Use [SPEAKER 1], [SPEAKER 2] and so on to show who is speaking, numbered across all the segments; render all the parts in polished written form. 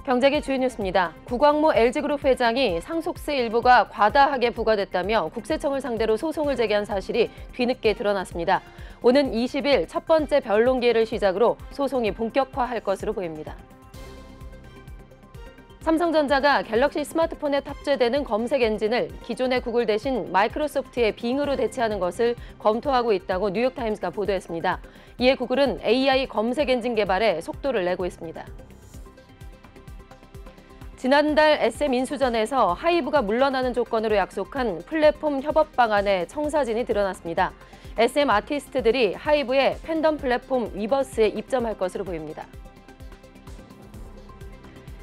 [SPEAKER 1] 경제계 주요 뉴스입니다. 구광모 LG그룹 회장이 상속세 일부가 과다하게 부과됐다며 국세청을 상대로 소송을 제기한 사실이 뒤늦게 드러났습니다. 오는 20일 첫 번째 변론 기회를 시작으로 소송이 본격화할 것으로 보입니다. 삼성전자가 갤럭시 스마트폰에 탑재되는 검색 엔진을 기존의 구글 대신 마이크로소프트의 빙으로 대체하는 것을 검토하고 있다고 뉴욕타임스가 보도했습니다. 이에 구글은 AI 검색 엔진 개발에 속도를 내고 있습니다. 지난달 SM 인수전에서 하이브가 물러나는 조건으로 약속한 플랫폼 협업 방안에 청사진이 드러났습니다. SM 아티스트들이 하이브의 팬덤 플랫폼 위버스에 입점할 것으로 보입니다.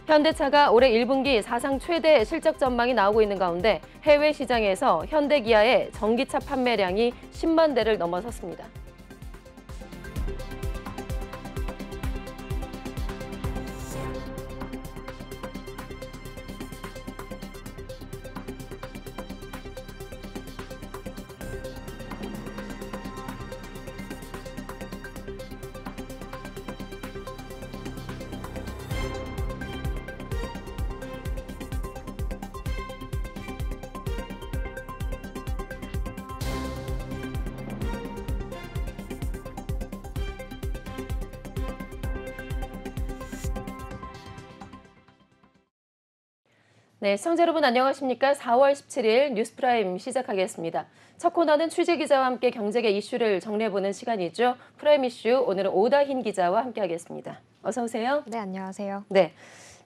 [SPEAKER 1] 현대차가 올해 1분기 사상 최대 실적 전망이 나오고 있는 가운데 해외 시장에서 현대기아의 전기차 판매량이 10만 대를 넘어섰습니다. 네, 시청자 여러분 안녕하십니까? 4월 17일 뉴스프라임 시작하겠습니다. 첫 코너는 취재 기자와 함께 경제계 이슈를 정리해보는 시간이죠. 프라임 이슈 오늘은 오다힌 기자와 함께하겠습니다. 어서 오세요.
[SPEAKER 2] 네, 안녕하세요.
[SPEAKER 1] 네,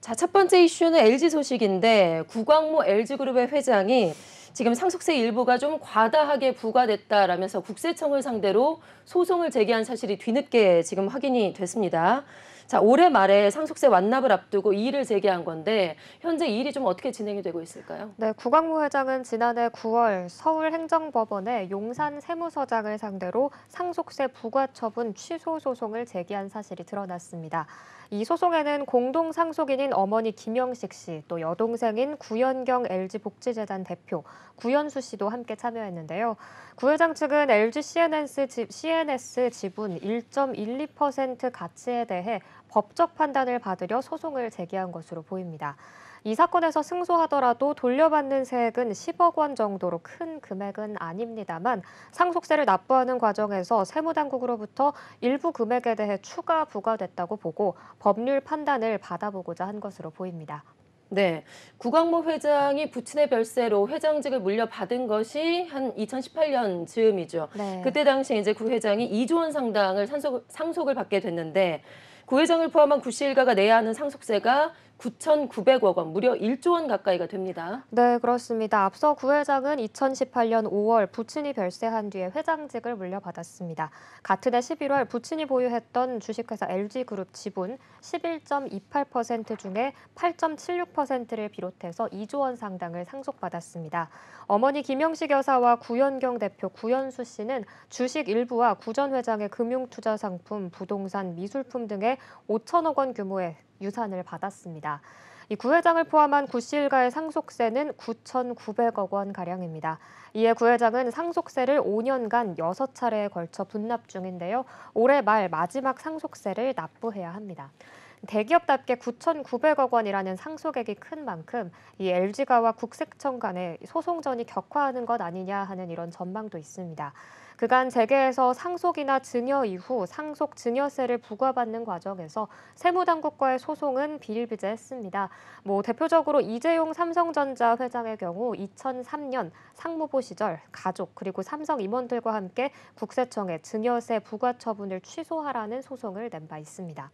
[SPEAKER 1] 자, 첫 번째 이슈는 LG 소식인데 구광모 LG그룹의 회장이 지금 상속세 일부가 좀 과다하게 부과됐다라면서 국세청을 상대로 소송을 제기한 사실이 뒤늦게 지금 확인이 됐습니다. 자, 올해 말에 상속세 완납을 앞두고 이의를 제기한 건데 현재 이 일이 좀 어떻게 진행이 되고 있을까요?
[SPEAKER 2] 네, 구광모 회장은 지난해 9월 서울행정법원의 용산 세무서장을 상대로 상속세 부과 처분 취소 소송을 제기한 사실이 드러났습니다. 이 소송에는 공동 상속인인 어머니 김영식 씨, 또 여동생인 구연경 LG복지재단 대표 구연수 씨도 함께 참여했는데요. 구 회장 측은 LG CNS 지분 1.12% 가치에 대해 법적 판단을 받으려 소송을 제기한 것으로 보입니다. 이 사건에서 승소하더라도 돌려받는 세액은 10억 원 정도로 큰 금액은 아닙니다만 상속세를 납부하는 과정에서 세무당국으로부터 일부 금액에 대해 추가 부과됐다고 보고 법률 판단을 받아보고자 한 것으로 보입니다.
[SPEAKER 1] 네, 구광모 회장이 부친의 별세로 회장직을 물려받은 것이 한 2018년 즈음이죠.
[SPEAKER 2] 네.
[SPEAKER 1] 그때 당시에 이제 구 회장이 2조 원 상당을 상속을 받게 됐는데 구 회장을 포함한 구 씨 일가가 내야 하는 상속세가 9,900억 원, 무려 1조 원 가까이가 됩니다.
[SPEAKER 2] 네, 그렇습니다. 앞서 구 회장은 2018년 5월 부친이 별세한 뒤에 회장직을 물려받았습니다. 같은 해 11월 부친이 보유했던 주식회사 LG그룹 지분 11.28% 중에 8.76%를 비롯해서 2조 원 상당을 상속받았습니다. 어머니 김영식 여사와 구연경 대표 구연수 씨는 주식 일부와 구 전 회장의 금융투자 상품, 부동산, 미술품 등의 5천억 원 규모의 유산을 받았습니다. 이 구 회장을 포함한 구 씨 일가의 상속세는 9,900억 원가량입니다. 이에 구 회장은 상속세를 5년간 6차례에 걸쳐 분납 중인데요. 올해 말 마지막 상속세를 납부해야 합니다. 대기업답게 9,900억 원이라는 상속액이 큰 만큼 이 LG가와 국세청 간의 소송전이 격화하는 것 아니냐 하는 이런 전망도 있습니다. 그간 재계에서 상속이나 증여 이후 상속 증여세를 부과받는 과정에서 세무당국과의 소송은 비일비재했습니다. 대표적으로 이재용 삼성전자 회장의 경우 2003년 상무보 시절 가족 그리고 삼성 임원들과 함께 국세청에 증여세 부과 처분을 취소하라는 소송을 낸 바 있습니다.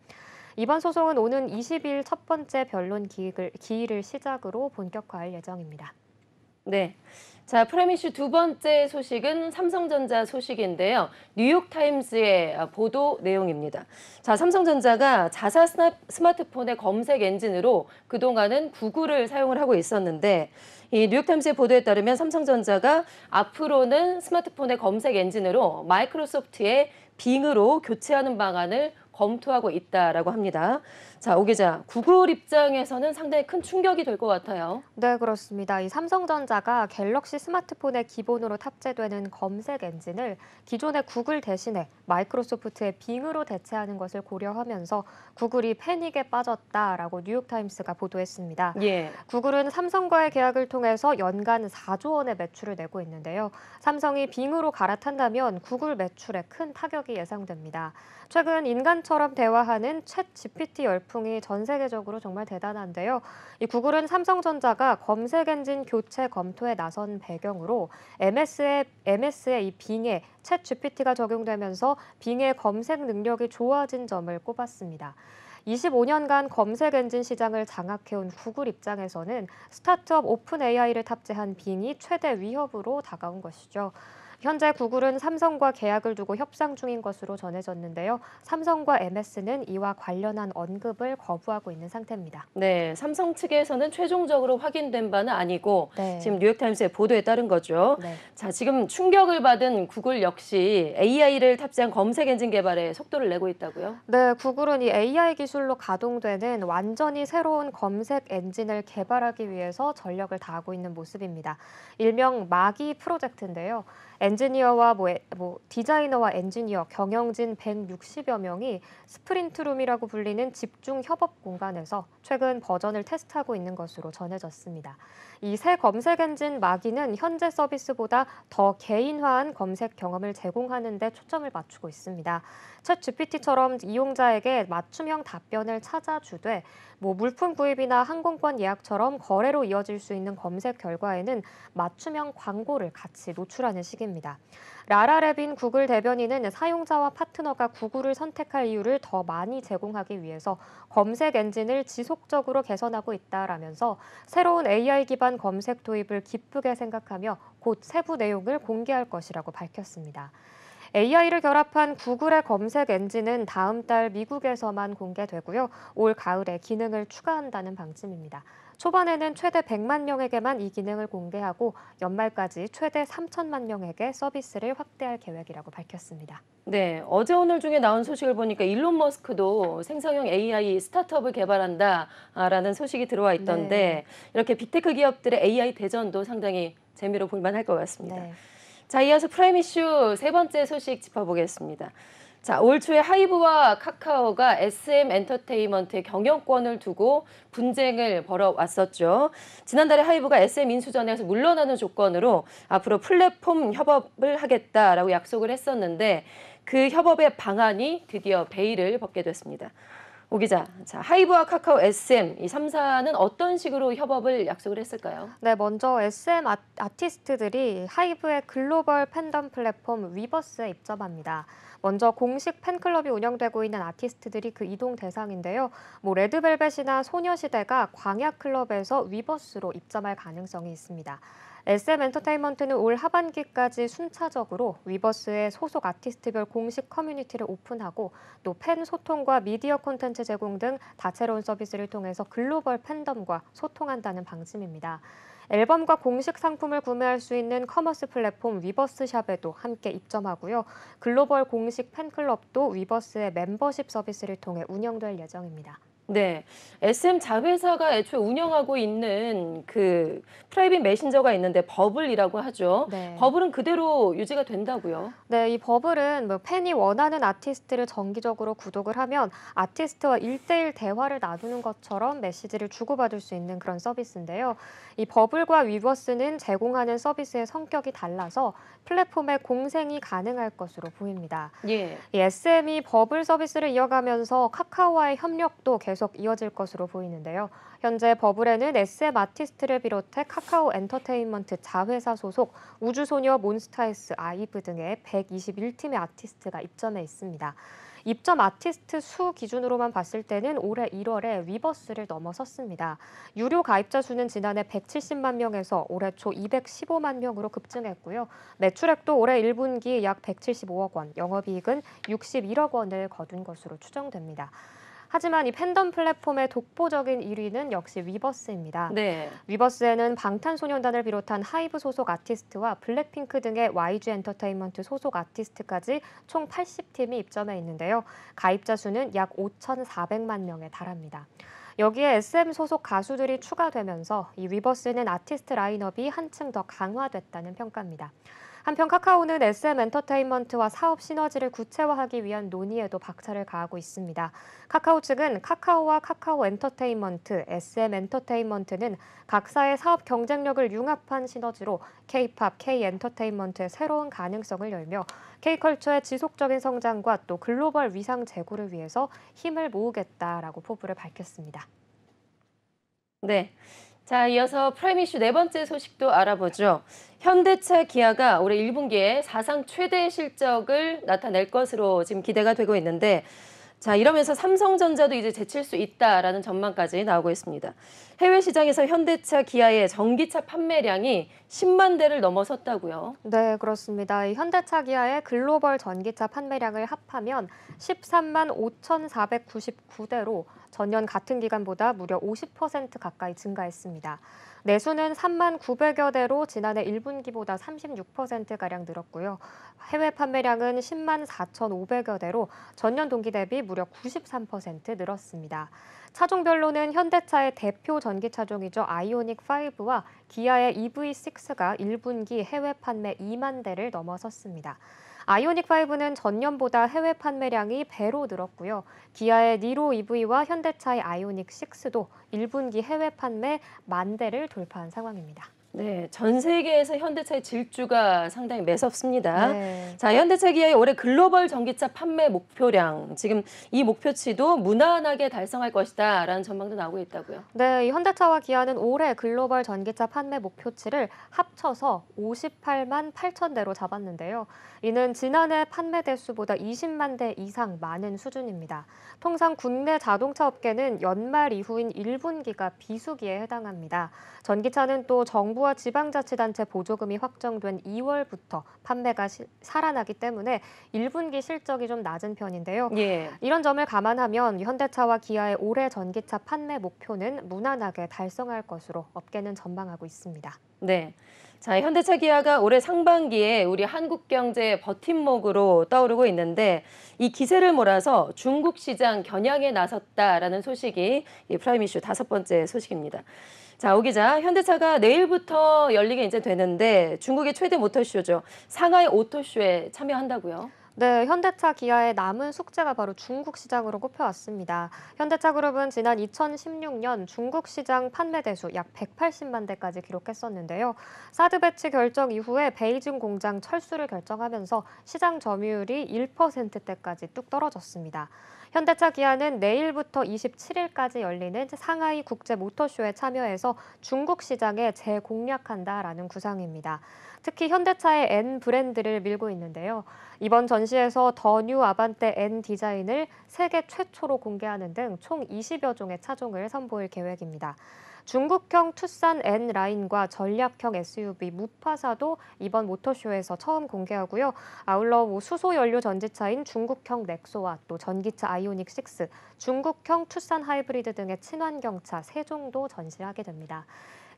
[SPEAKER 2] 이번 소송은 오는 20일 첫 번째 변론 기일을 시작으로 본격화할 예정입니다.
[SPEAKER 1] 네. 자, 프라임 이슈 두 번째 소식은 삼성전자 소식인데요. 뉴욕타임스의 보도 내용입니다. 자, 삼성전자가 자사 스마트폰의 검색 엔진으로 그동안은 구글을 사용을 하고 있었는데 이 뉴욕타임스의 보도에 따르면 삼성전자가 앞으로는 스마트폰의 검색 엔진으로 마이크로소프트의 빙으로 교체하는 방안을 검토하고 있다라고 합니다. 자, 오 기자, 구글 입장에서는 상당히 큰 충격이 될 것 같아요.
[SPEAKER 2] 네, 그렇습니다. 이 삼성전자가 갤럭시 스마트폰에 기본으로 탑재되는 검색 엔진을 기존의 구글 대신에 마이크로소프트의 빙으로 대체하는 것을 고려하면서 구글이 패닉에 빠졌다라고 뉴욕타임스가 보도했습니다.
[SPEAKER 1] 예.
[SPEAKER 2] 구글은 삼성과의 계약을 통해서 연간 4조 원의 매출을 내고 있는데요. 삼성이 빙으로 갈아탄다면 구글 매출에 큰 타격이 예상됩니다. 최근 인간처럼 대화하는 챗 GPT 열풍이 전 세계적으로 정말 대단한데요. 이 구글은 삼성전자가 검색 엔진 교체 검토에 나선 배경으로 MS의 이 빙에 챗 GPT가 적용되면서 빙의 검색 능력이 좋아진 점을 꼽았습니다. 25년간 검색 엔진 시장을 장악해온 구글 입장에서는 스타트업 오픈 AI를 탑재한 빙이 최대 위협으로 다가온 것이죠. 현재 구글은 삼성과 계약을 두고 협상 중인 것으로 전해졌는데요. 삼성과 MS는 이와 관련한 언급을 거부하고 있는 상태입니다.
[SPEAKER 1] 네, 삼성 측에서는 최종적으로 확인된 바는 아니고
[SPEAKER 2] 네.
[SPEAKER 1] 지금 뉴욕타임스의 보도에 따른 거죠.
[SPEAKER 2] 네.
[SPEAKER 1] 자, 지금 충격을 받은 구글 역시 AI를 탑재한 검색 엔진 개발에 속도를 내고 있다고요?
[SPEAKER 2] 네, 구글은 이 AI 기술로 가동되는 완전히 새로운 검색 엔진을 개발하기 위해서 전력을 다하고 있는 모습입니다. 일명 마기 프로젝트인데요. 엔지니어와 디자이너와 엔지니어, 경영진 160여 명이 스프린트룸이라고 불리는 집중 협업 공간에서 최근 버전을 테스트하고 있는 것으로 전해졌습니다. 이 새 검색 엔진 마기는 현재 서비스보다 더 개인화한 검색 경험을 제공하는 데 초점을 맞추고 있습니다. 챗 GPT처럼 이용자에게 맞춤형 답변을 찾아주되 물품 구입이나 항공권 예약처럼 거래로 이어질 수 있는 검색 결과에는 맞춤형 광고를 같이 노출하는 시기입니다. 라라 레빈 구글 대변인은 사용자와 파트너가 구글을 선택할 이유를 더 많이 제공하기 위해서 검색 엔진을 지속적으로 개선하고 있다라면서 새로운 AI 기반 검색 도입을 기쁘게 생각하며 곧 세부 내용을 공개할 것이라고 밝혔습니다. AI를 결합한 구글의 검색 엔진은 다음 달 미국에서만 공개되고요. 올 가을에 기능을 추가한다는 방침입니다. 초반에는 최대 100만 명에게만 이 기능을 공개하고 연말까지 최대 3천만 명에게 서비스를 확대할 계획이라고 밝혔습니다.
[SPEAKER 1] 네, 어제 오늘 중에 나온 소식을 보니까 일론 머스크도 생성형 AI 스타트업을 개발한다라는 소식이 들어와 있던데
[SPEAKER 2] 네.
[SPEAKER 1] 이렇게 빅테크 기업들의 AI 대전도 상당히 재미로 볼만할 것 같습니다.
[SPEAKER 2] 네.
[SPEAKER 1] 자, 이어서 프라임 이슈 세 번째 소식 짚어보겠습니다. 자, 올 초에 하이브와 카카오가 SM 엔터테인먼트의 경영권을 두고 분쟁을 벌여왔었죠. 지난달에 하이브가 SM 인수전에서 물러나는 조건으로 앞으로 플랫폼 협업을 하겠다라고 약속을 했었는데 그 협업의 방안이 드디어 베일을 벗게 됐습니다. 오 기자, 자, 하이브와 카카오, SM 이 3사는 어떤 식으로 협업을 약속을 했을까요?
[SPEAKER 2] 네, 먼저 SM 아티스트들이 하이브의 글로벌 팬덤 플랫폼 위버스에 입점합니다. 먼저 공식 팬클럽이 운영되고 있는 아티스트들이 그 이동 대상인데요. 레드벨벳이나 소녀시대가 광야클럽에서 위버스로 입점할 가능성이 있습니다. SM 엔터테인먼트는 올 하반기까지 순차적으로 위버스의 소속 아티스트별 공식 커뮤니티를 오픈하고 또 팬 소통과 미디어 콘텐츠 제공 등 다채로운 서비스를 통해서 글로벌 팬덤과 소통한다는 방침입니다. 앨범과 공식 상품을 구매할 수 있는 커머스 플랫폼 위버스샵에도 함께 입점하고요. 글로벌 공식 팬클럽도 위버스의 멤버십 서비스를 통해 운영될 예정입니다.
[SPEAKER 1] 네, SM 자회사가 애초에 운영하고 있는 그 프라이빗 메신저가 있는데 버블이라고 하죠.
[SPEAKER 2] 네.
[SPEAKER 1] 버블은 그대로 유지가 된다고요?
[SPEAKER 2] 네, 이 버블은 팬이 원하는 아티스트를 정기적으로 구독을 하면 아티스트와 1대1 대화를 나누는 것처럼 메시지를 주고받을 수 있는 그런 서비스인데요. 이 버블과 위버스는 제공하는 서비스의 성격이 달라서 플랫폼의 공생이 가능할 것으로 보입니다.
[SPEAKER 1] 예.
[SPEAKER 2] 이 SM이 버블 서비스를 이어가면서 카카오와의 협력도 계속 이어질 것으로 보이는데요. 현재 버블에는 SM 아티스트를 비롯해 카카오 엔터테인먼트 자회사 소속 우주소녀 몬스타엑스 아이브 등의 121팀의 아티스트가 입점해 있습니다. 입점 아티스트 수 기준으로만 봤을 때는 올해 1월에 위버스를 넘어섰습니다. 유료 가입자 수는 지난해 170만 명에서 올해 초 215만 명으로 급증했고요. 매출액도 올해 1분기 약 175억 원, 영업이익은 61억 원을 거둔 것으로 추정됩니다. 하지만 이 팬덤 플랫폼의 독보적인 1위는 역시 위버스입니다.
[SPEAKER 1] 네.
[SPEAKER 2] 위버스에는 방탄소년단을 비롯한 하이브 소속 아티스트와 블랙핑크 등의 YG 엔터테인먼트 소속 아티스트까지 총 80팀이 입점해 있는데요. 가입자 수는 약 5,400만 명에 달합니다. 여기에 SM 소속 가수들이 추가되면서 이 위버스는 아티스트 라인업이 한층 더 강화됐다는 평가입니다. 한편 카카오는 SM 엔터테인먼트와 사업 시너지를 구체화하기 위한 논의에도 박차를 가하고 있습니다. 카카오 측은 카카오와 카카오 엔터테인먼트, SM 엔터테인먼트는 각사의 사업 경쟁력을 융합한 시너지로 K-팝, K-엔터테인먼트의 새로운 가능성을 열며 K-컬처의 지속적인 성장과 또 글로벌 위상 제고를 위해서 힘을 모으겠다라고 포부를 밝혔습니다.
[SPEAKER 1] 네. 자, 이어서 프라임 이슈 네 번째 소식도 알아보죠. 현대차, 기아가 올해 1분기에 사상 최대 실적을 나타낼 것으로 지금 기대가 되고 있는데, 자, 이러면서 삼성전자도 이제 제칠 수 있다라는 전망까지 나오고 있습니다. 해외 시장에서 현대차, 기아의 전기차 판매량이 10만 대를 넘어섰다고요.
[SPEAKER 2] 네, 그렇습니다. 이 현대차 기아의 글로벌 전기차 판매량을 합하면 13만 5,499대로 전년 같은 기간보다 무려 50% 가까이 증가했습니다. 내수는 3만 900여 대로 지난해 1분기보다 36%가량 늘었고요. 해외 판매량은 10만 4,500여 대로 전년 동기 대비 무려 93% 늘었습니다. 차종별로는 현대차의 대표 전기 차종이죠. 아이오닉 5와 기아의 EV6가 1분기 해외 판매 2만 대를 넘어섰습니다. 아이오닉 5는 전년보다 해외 판매량이 배로 늘었고요. 기아의 니로 EV와 현대차의 아이오닉 6도 1분기 해외 판매 1만 대를 돌파한 상황입니다.
[SPEAKER 1] 네, 전 세계에서 현대차의 질주가 상당히 매섭습니다.
[SPEAKER 2] 네.
[SPEAKER 1] 자, 현대차 기아의 올해 글로벌 전기차 판매 목표량, 지금 이 목표치도 무난하게 달성할 것이다라는 전망도 나오고 있다고요.
[SPEAKER 2] 네, 이 현대차와 기아는 올해 글로벌 전기차 판매 목표치를 합쳐서 58만 8천 대로 잡았는데요. 이는 지난해 판매 대수보다 20만 대 이상 많은 수준입니다. 통상 국내 자동차 업계는 연말 이후인 1분기가 비수기에 해당합니다. 전기차는 또 정부와 지방자치단체 보조금이 확정된 2월부터 판매가 살아나기 때문에 1분기 실적이 좀 낮은 편인데요.
[SPEAKER 1] 예.
[SPEAKER 2] 이런 점을 감안하면 현대차와 기아의 올해 전기차 판매 목표는 무난하게 달성할 것으로 업계는 전망하고 있습니다.
[SPEAKER 1] 네. 자, 현대차 기아가 올해 상반기에 우리 한국 경제의 버팀목으로 떠오르고 있는데 이 기세를 몰아서 중국 시장 겨냥에 나섰다라는 소식이 이 프라임 이슈 다섯 번째 소식입니다. 자, 오 기자, 현대차가 내일부터 열리게 이제 되는데 중국의 최대 모터쇼죠. 상하이 오토쇼에 참여한다고요?
[SPEAKER 2] 네, 현대차 기아의 남은 숙제가 바로 중국 시장으로 꼽혀왔습니다. 현대차 그룹은 지난 2016년 중국 시장 판매 대수 약 180만 대까지 기록했었는데요. 사드 배치 결정 이후에 베이징 공장 철수를 결정하면서 시장 점유율이 1%대까지 뚝 떨어졌습니다. 현대차 기아는 내일부터 27일까지 열리는 상하이 국제 모터쇼에 참여해서 중국 시장에 재공략한다라는 구상입니다. 특히 현대차의 N 브랜드를 밀고 있는데요. 이번 전시에서 더 뉴 아반떼 N 디자인을 세계 최초로 공개하는 등 총 20여 종의 차종을 선보일 계획입니다. 중국형 투싼 N 라인과 전략형 SUV 무파사도 이번 모터쇼에서 처음 공개하고요. 아울러 수소 연료 전지차인 중국형 넥소와 또 전기차 아이오닉 6, 중국형 투싼 하이브리드 등의 친환경차 3종도 전시하게 됩니다.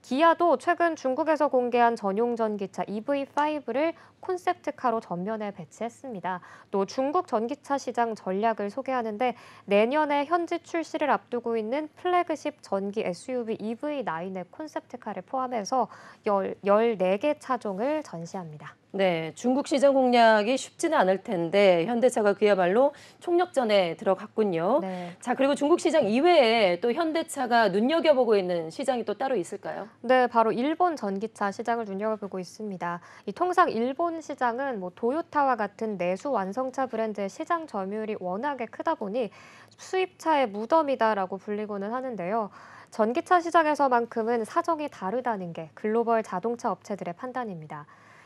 [SPEAKER 2] 기아도 최근 중국에서 공개한 전용 전기차 EV5를 콘셉트카로 전면에 배치했습니다. 또 중국 전기차 시장 전략을 소개하는데 내년에 현지 출시를 앞두고 있는 플래그십 전기 SUV EV9의 콘셉트카를 포함해서 14개 차종을 전시합니다.
[SPEAKER 1] 네, 중국 시장 공략이 쉽지는 않을 텐데 현대차가 그야말로 총력전에 들어갔군요.
[SPEAKER 2] 네.
[SPEAKER 1] 자, 그리고 중국 시장 이외에 또 현대차가 눈여겨보고 있는 시장이 또 따로 있을까요?
[SPEAKER 2] 네, 바로 일본 전기차 시장을 눈여겨보고 있습니다. 통상 일본 시장은 도요타와 같은 내수 완성차 브랜드의 시장 점유율이 워낙에 크다 보니 수입차의 무덤이다라고 불리고는 하는데요. 전기차 시장에서만큼은 사정이 다르다는 게 글로벌 자동차 업체들의 판단입니다.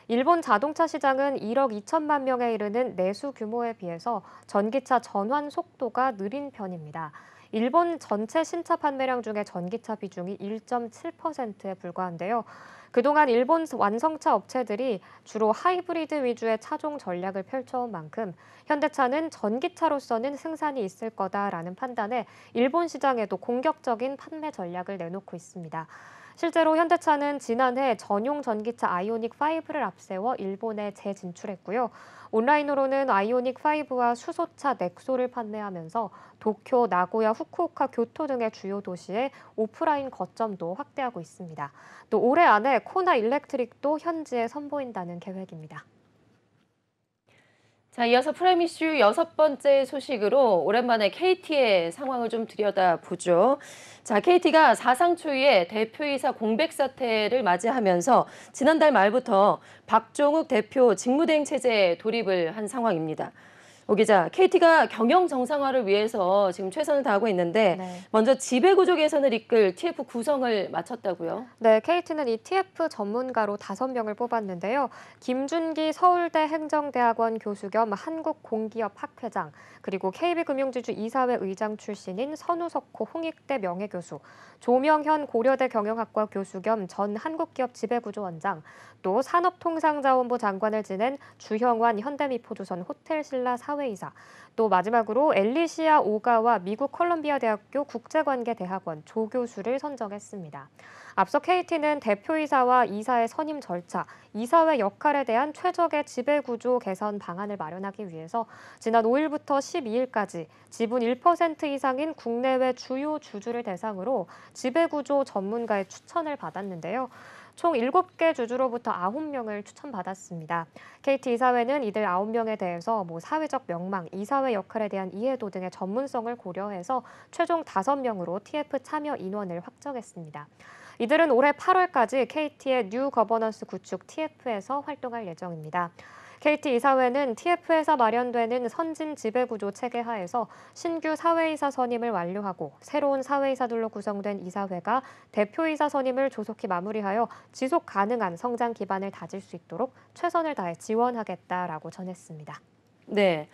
[SPEAKER 2] 일본 자동차 시장은 1억 2천만 명에 이르는 내수 규모에 비해서 전기차 전환 속도가 느린 편입니다. 일본 전체 신차 판매량 중에 전기차 비중이 1.7%에 불과한데요. 그동안 일본 완성차 업체들이 주로 하이브리드 위주의 차종 전략을 펼쳐온 만큼 현대차는 전기차로서는 승산이 있을 거다라는 판단에 일본 시장에도 공격적인 판매 전략을 내놓고 있습니다. 실제로 현대차는 지난해 전용 전기차 아이오닉 5를 앞세워 일본에 재진출했고요. 온라인으로는 아이오닉 5와 수소차 넥소를 판매하면서 도쿄, 나고야, 후쿠오카, 교토 등의 주요 도시에 오프라인 거점도 확대하고 있습니다. 또 올해 안에 코나 일렉트릭도 현지에 선보인다는 계획입니다.
[SPEAKER 1] 자, 이어서 프라임 이슈 6번째 소식으로 오랜만에 KT의 상황을 좀 들여다보죠. 자, KT가 사상 초유의 대표이사 공백 사태를 맞이하면서 지난달 말부터 박종욱 대표 직무대행 체제에 돌입을 한 상황입니다. 오 기자, KT가 경영 정상화를 위해서 지금 최선을 다하고 있는데
[SPEAKER 2] 네.
[SPEAKER 1] 먼저 지배구조 개선을 이끌 TF 구성을 마쳤다고요?
[SPEAKER 2] 네, KT는 이 TF 전문가로 5명을 뽑았는데요. 김준기 서울대 행정대학원 교수 겸 한국공기업학회장, 그리고 KB금융지주 이사회 의장 출신인 선우석호 홍익대 명예교수, 조명현 고려대 경영학과 교수 겸 전 한국기업 지배구조원장, 또 산업통상자원부 장관을 지낸 주형환 현대미포조선 호텔신라 사회이사, 또 마지막으로 엘리시아 오가와 미국 컬럼비아 대학교 국제관계대학원 조교수를 선정했습니다. 앞서 KT는 대표이사와 이사의 선임 절차, 이사회 역할에 대한 최적의 지배구조 개선 방안을 마련하기 위해서 지난 5일부터 12일까지 지분 1% 이상인 국내외 주요 주주를 대상으로 지배구조 전문가의 추천을 받았는데요. 총 7개 주주로부터 9명을 추천받았습니다. KT 이사회는 이들 9명에 대해서 사회적 명망, 이사회 역할에 대한 이해도 등의 전문성을 고려해서 최종 5명으로 TF 참여 인원을 확정했습니다. 이들은 올해 8월까지 KT의 뉴 거버넌스 구축 TF에서 활동할 예정입니다. KT 이사회는 TF에서 마련되는 선진 지배구조 체계 하에서 신규 사회이사 선임을 완료하고 새로운 사회이사들로 구성된 이사회가 대표이사 선임을 조속히 마무리하여 지속 가능한 성장 기반을 다질 수 있도록 최선을 다해 지원하겠다라고 전했습니다.
[SPEAKER 1] 네.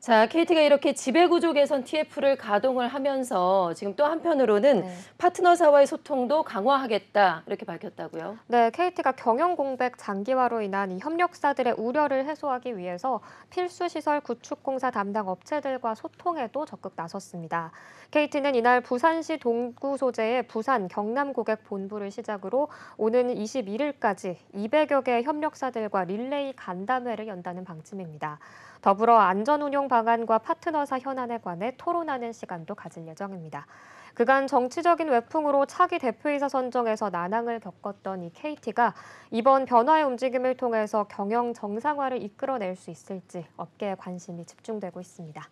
[SPEAKER 1] 자, KT가 이렇게 지배구조 개선 TF를 가동을 하면서 지금 또 한편으로는 파트너사와의 소통도 강화하겠다 이렇게 밝혔다고요?
[SPEAKER 2] 네, KT가 경영 공백 장기화로 인한 이 협력사들의 우려를 해소하기 위해서 필수시설 구축공사 담당 업체들과 소통에도 적극 나섰습니다. KT는 이날 부산시 동구 소재의 부산 경남고객 본부를 시작으로 오는 21일까지 200여 개의 협력사들과 릴레이 간담회를 연다는 방침입니다. 더불어 안전운용 방안과 파트너사 현안에 관해 토론하는 시간도 가질 예정입니다. 그간 정치적인 외풍으로 차기 대표이사 선정에서 난항을 겪었던 이 KT가 이번 변화의 움직임을 통해서 경영 정상화를 이끌어낼 수 있을지 업계의 관심이 집중되고 있습니다.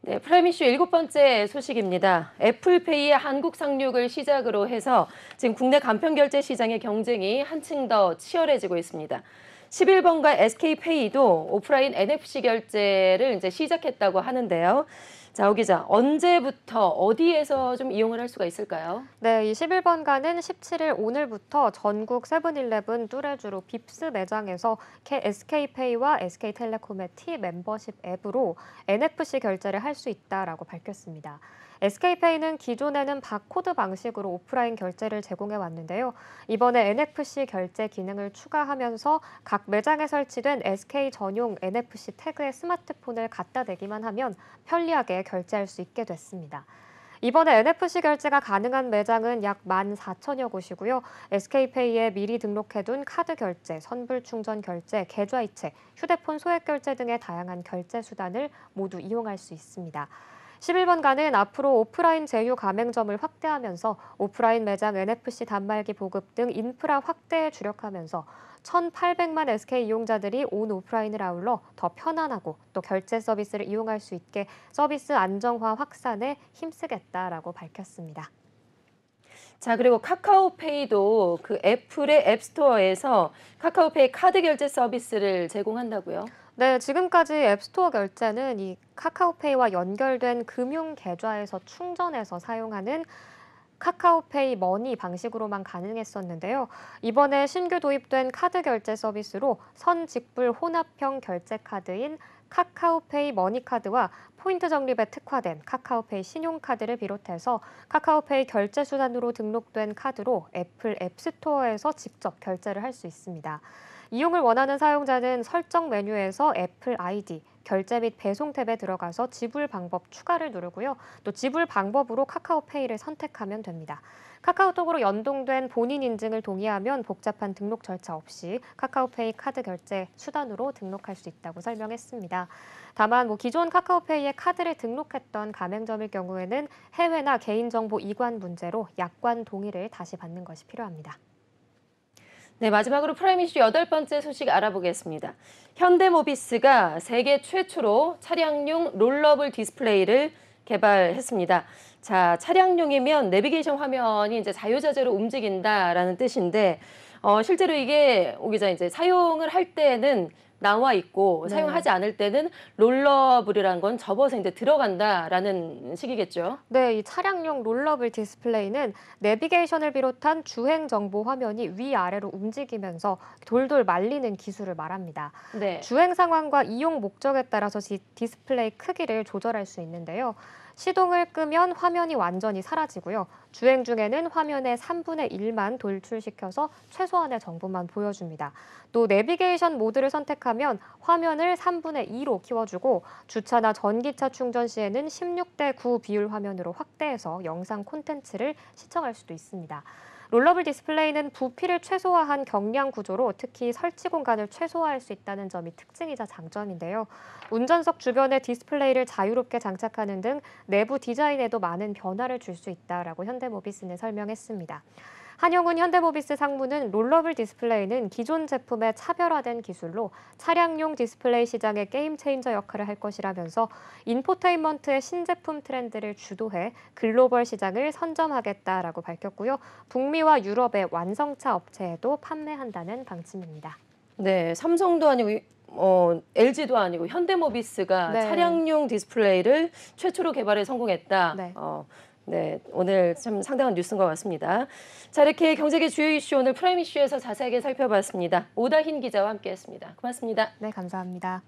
[SPEAKER 1] 네, 프라임 이슈 7번째 소식입니다. 애플페이의 한국 상륙을 시작으로 해서 지금 국내 간편결제 시장의 경쟁이 한층 더 치열해지고 있습니다. 11번가 SK페이도 오프라인 NFC 결제를 이제 시작했다고 하는데요. 자, 오 기자, 언제부터 어디에서 좀 이용을 할 수가 있을까요?
[SPEAKER 2] 네, 이 11번가는 17일 오늘부터 전국 세븐일레븐 뚜레쥬로 빕스 매장에서 SK페이와 SK텔레콤의 T 멤버십 앱으로 NFC 결제를 할 수 있다라고 밝혔습니다. SK페이는 기존에는 바코드 방식으로 오프라인 결제를 제공해 왔는데요. 이번에 NFC 결제 기능을 추가하면서 각 매장에 설치된 SK 전용 NFC 태그에 스마트폰을 갖다 대기만 하면 편리하게 결제할 수 있게 됐습니다. 이번에 NFC 결제가 가능한 매장은 약 14,000여 곳이고요. SK페이에 미리 등록해둔 카드 결제, 선불 충전 결제, 계좌이체, 휴대폰 소액 결제 등의 다양한 결제 수단을 모두 이용할 수 있습니다. 11번가는 앞으로 오프라인 제휴 가맹점을 확대하면서 오프라인 매장 NFC 단말기 보급 등 인프라 확대에 주력하면서 1,800만 SK 이용자들이 온 오프라인을 아울러 더 편안하고 또 결제 서비스를 이용할 수 있게 서비스 안정화 확산에 힘쓰겠다라고 밝혔습니다.
[SPEAKER 1] 자, 그리고 카카오페이도 그 애플의 앱스토어에서 카카오페이 카드 결제 서비스를 제공한다고요?
[SPEAKER 2] 네, 지금까지 앱스토어 결제는 이 카카오페이와 연결된 금융 계좌에서 충전해서 사용하는 카카오페이 머니 방식으로만 가능했었는데요. 이번에 신규 도입된 카드 결제 서비스로 선직불 혼합형 결제 카드인 카카오페이 머니카드와 포인트 적립에 특화된 카카오페이 신용카드를 비롯해서 카카오페이 결제 수단으로 등록된 카드로 애플 앱스토어에서 직접 결제를 할 수 있습니다. 이용을 원하는 사용자는 설정 메뉴에서 애플 아이디, 결제 및 배송 탭에 들어가서 지불 방법 추가를 누르고요. 또 지불 방법으로 카카오페이를 선택하면 됩니다. 카카오톡으로 연동된 본인 인증을 동의하면 복잡한 등록 절차 없이 카카오페이 카드 결제 수단으로 등록할 수 있다고 설명했습니다. 다만 기존 카카오페이에 카드를 등록했던 가맹점일 경우에는 해외나 개인정보 이관 문제로 약관 동의를 다시 받는 것이 필요합니다.
[SPEAKER 1] 네, 마지막으로 프라임 이슈 8번째 소식 알아보겠습니다. 현대모비스가 세계 최초로 차량용 롤러블 디스플레이를 개발했습니다. 자, 차량용이면 내비게이션 화면이 이제 자유자재로 움직인다라는 뜻인데, 실제로 이게 오 기자 이제 사용을 할 때는 나와 있고
[SPEAKER 2] 네.
[SPEAKER 1] 사용하지 않을 때는 롤러블이라는 건 접어서 이제 들어간다라는 식이겠죠.
[SPEAKER 2] 네, 이 차량용 롤러블 디스플레이는 내비게이션을 비롯한 주행 정보 화면이 위아래로 움직이면서 돌돌 말리는 기술을 말합니다.
[SPEAKER 1] 네.
[SPEAKER 2] 주행 상황과 이용 목적에 따라서 디스플레이 크기를 조절할 수 있는데요. 시동을 끄면 화면이 완전히 사라지고요. 주행 중에는 화면의 3분의 1만 돌출시켜서 최소한의 정보만 보여줍니다. 또 내비게이션 모드를 선택하면 화면을 3분의 2로 키워주고 주차나 전기차 충전 시에는 16대 9 비율 화면으로 확대해서 영상 콘텐츠를 시청할 수도 있습니다. 롤러블 디스플레이는 부피를 최소화한 경량 구조로 특히 설치 공간을 최소화할 수 있다는 점이 특징이자 장점인데요. 운전석 주변에 디스플레이를 자유롭게 장착하는 등 내부 디자인에도 많은 변화를 줄 수 있다라고 현대모비스는 설명했습니다. 한영훈 현대모비스 상무는 롤러블 디스플레이는 기존 제품의 차별화된 기술로 차량용 디스플레이 시장의 게임 체인저 역할을 할 것이라면서 인포테인먼트의 신제품 트렌드를 주도해 글로벌 시장을 선점하겠다라고 밝혔고요. 북미와 유럽의 완성차 업체에도 판매한다는 방침입니다.
[SPEAKER 1] 네, 삼성도 아니고 LG도 아니고 현대모비스가
[SPEAKER 2] 네.
[SPEAKER 1] 차량용 디스플레이를 최초로 개발에 성공했다.
[SPEAKER 2] 네.
[SPEAKER 1] 네, 오늘 참 상당한 뉴스인 것 같습니다. 자, 이렇게 경제계 주요 이슈 오늘 프라임 이슈에서 자세하게 살펴봤습니다. 오다힌 기자와 함께했습니다. 고맙습니다.
[SPEAKER 2] 네, 감사합니다.